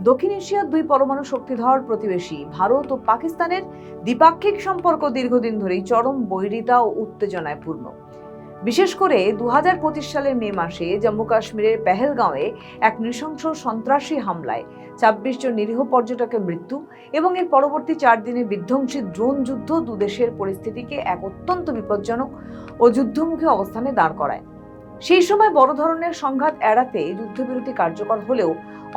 দক্ষিণ এশিয়ার দুই পরমাণু শক্তিধর প্রতিবেশী ভারত ও পাকিস্তানের দ্বিপাক্ষিক সম্পর্ক দীর্ঘদিন ধরেই চরম বৈরিতা ও উত্তেজনায় পূর্ণ। বিশেষ করে 2025 সালের মে মাসে জম্মু কাশ্মীরের পেহেলগাঁওয়ে এক নৃশংস সন্ত্রাসী হামলায় 26 জন নিরীহ পর্যটকের মৃত্যু এবং এর পরবর্তী 4 দিনের বিধ্বংসী ড্রোন যুদ্ধ দুদেশের পরিস্থিতিকে এক অত্যন্ত বিপজ্জনক ও যুদ্ধমুখী অবস্থানে দাঁড় করায়। সেই সময় বড় ধরনের সংঘাত এড়াতে যুদ্ধবিরতি কার্যকর হলেও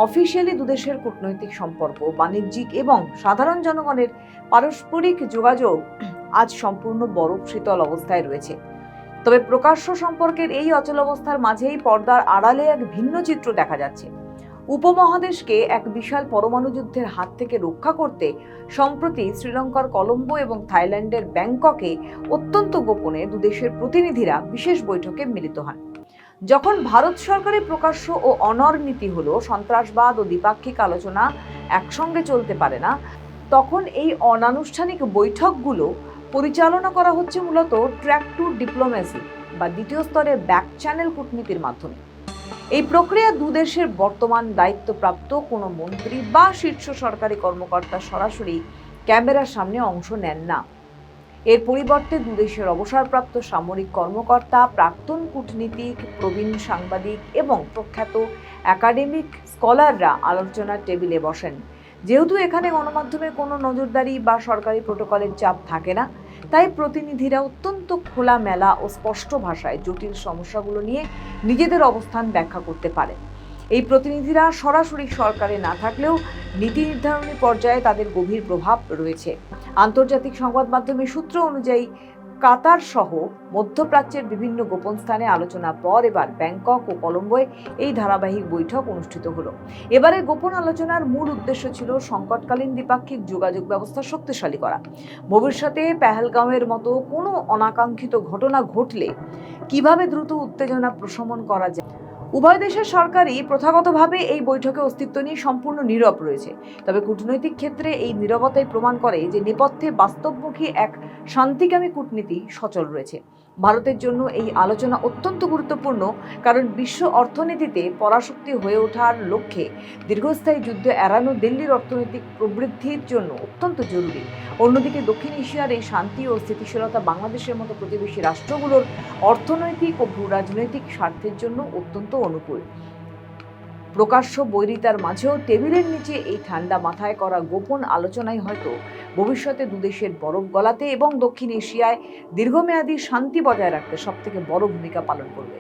অফিসিয়ালি দুদেশের কূটনৈতিক সম্পর্ক, বাণিজ্যিক এবং সাধারণ জনগণের পারস্পরিক যোগাযোগ আজ সম্পূর্ণ বরফ শীতল অবস্থায় রয়েছে। তবে প্রকাশ্য সম্পর্কের এই অচলাবস্থার মাঝেই পর্দার আড়ালে এক ভিন্ন চিত্র দেখা যাচ্ছে। উপমহাদেশকে এক বিশাল পরমাণু যুদ্ধের হাত থেকে রক্ষা করতে সম্প্রতি শ্রীলঙ্কার কলম্বো এবং থাইল্যান্ডের ব্যাংককে অত্যন্ত গোপনে দুদেশের প্রতিনিধিরা বিশেষ বৈঠকে মিলিত হন। যখন ভারত সরকারের প্রকাশ্য ও অনর নীতি হলো সন্ত্রাসবাদ ও দ্বিপাক্ষিক আলোচনা একসঙ্গে চলতে পারে না, তখন এই অনানুষ্ঠানিক বৈঠকগুলো পরিচালনা করা হচ্ছে মূলত ট্র্যাক টু ডিপ্লোমেসি বা দ্বিতীয় স্তরের ব্যাক চ্যানেল কূটনীতির মাধ্যমে। এই প্রক্রিয়া দুদেশের বর্তমান দায়িত্বপ্রাপ্ত কোনো মন্ত্রী বা শীর্ষ সরকারি কর্মকর্তা সরাসরি ক্যামেরার সামনে অংশ নেন না। এর পরিবর্তে দুদেশের অবসরপ্রাপ্ত সামরিক কর্মকর্তা, প্রাক্তন কূটনীতিক, প্রবীণ সাংবাদিক এবং প্রখ্যাত একাডেমিক স্কলাররা আলোচনার টেবিলে বসেন। যেহেতু এখানে গণমাধ্যমের কোনো নজরদারি বা সরকারি প্রোটোকলের চাপ থাকে না, তাই প্রতিনিধিরা অত্যন্ত খোলামেলা ও স্পষ্ট ভাষায় জটিল সমস্যাগুলো নিয়ে নিজেদের অবস্থান ব্যাখ্যা করতে পারে। এই প্রতিনিধিরা সরাসরি সরকারে না থাকলেও নীতি নির্ধারণী পর্যায়ে তাদের গভীর প্রভাব রয়েছে। আন্তর্জাতিক সংবাদ মাধ্যমের সূত্র অনুযায়ী কাতার সহ মধ্যপ্রাচ্যের বিভিন্ন গোপন স্থানে আলোচনার পর এবার ব্যাংকক ও কলম্বোয় এই ধারাবাহিক বৈঠক অনুষ্ঠিত হলো। এবারে গোপন আলোচনার মূল উদ্দেশ্য ছিল সংকটকালীন দ্বিপাক্ষিক যোগাযোগ ব্যবস্থা শক্তিশালী করা। ভবিষ্যতে পেহেলগাঁওয়ের মতো কোনো অনাকাঙ্ক্ষিত ঘটনা ঘটলে কিভাবে দ্রুত উত্তেজনা প্রশমন করা যায়। উভয় দেশের সরকারই প্রথাগতভাবে এই বৈঠকে অস্তিত্ব নিয়ে সম্পূর্ণ নীরব রয়েছে। তবে কূটনৈতিক ক্ষেত্রে এই নীরবতাই প্রমাণ করে যে নেপথ্যে বাস্তবমুখী এক শান্তিকামী কূটনীতি সচল রয়েছে। ভারতের জন্য এই আলোচনা অত্যন্ত গুরুত্বপূর্ণ, কারণ বিশ্ব অর্থনীতিতে পরাশক্তি হয়ে ওঠার লক্ষ্যে দীর্ঘস্থায়ী যুদ্ধ এড়ানো দিল্লির অর্থনৈতিক প্রবৃদ্ধির জন্য অত্যন্ত জরুরি। অন্যদিকে দক্ষিণ এশিয়ার এই শান্তি ও স্থিতিশীলতা বাংলাদেশের মতো প্রতিবেশী রাষ্ট্রগুলোর অর্থনৈতিক ও ভূ রাজনৈতিক স্বার্থের জন্য অত্যন্ত অনুকূল। প্রকাশ্য বৈরিতার মাঝেও টেবিলের নিচে এই ঠান্ডা মাথায় করা গোপন আলোচনাই হয়তো ভবিষ্যতে দুদেশের বরফ গলাতে এবং দক্ষিণ এশিয়ায় দীর্ঘমেয়াদী শান্তি বজায় রাখতে সবথেকে বড় ভূমিকা পালন করবে।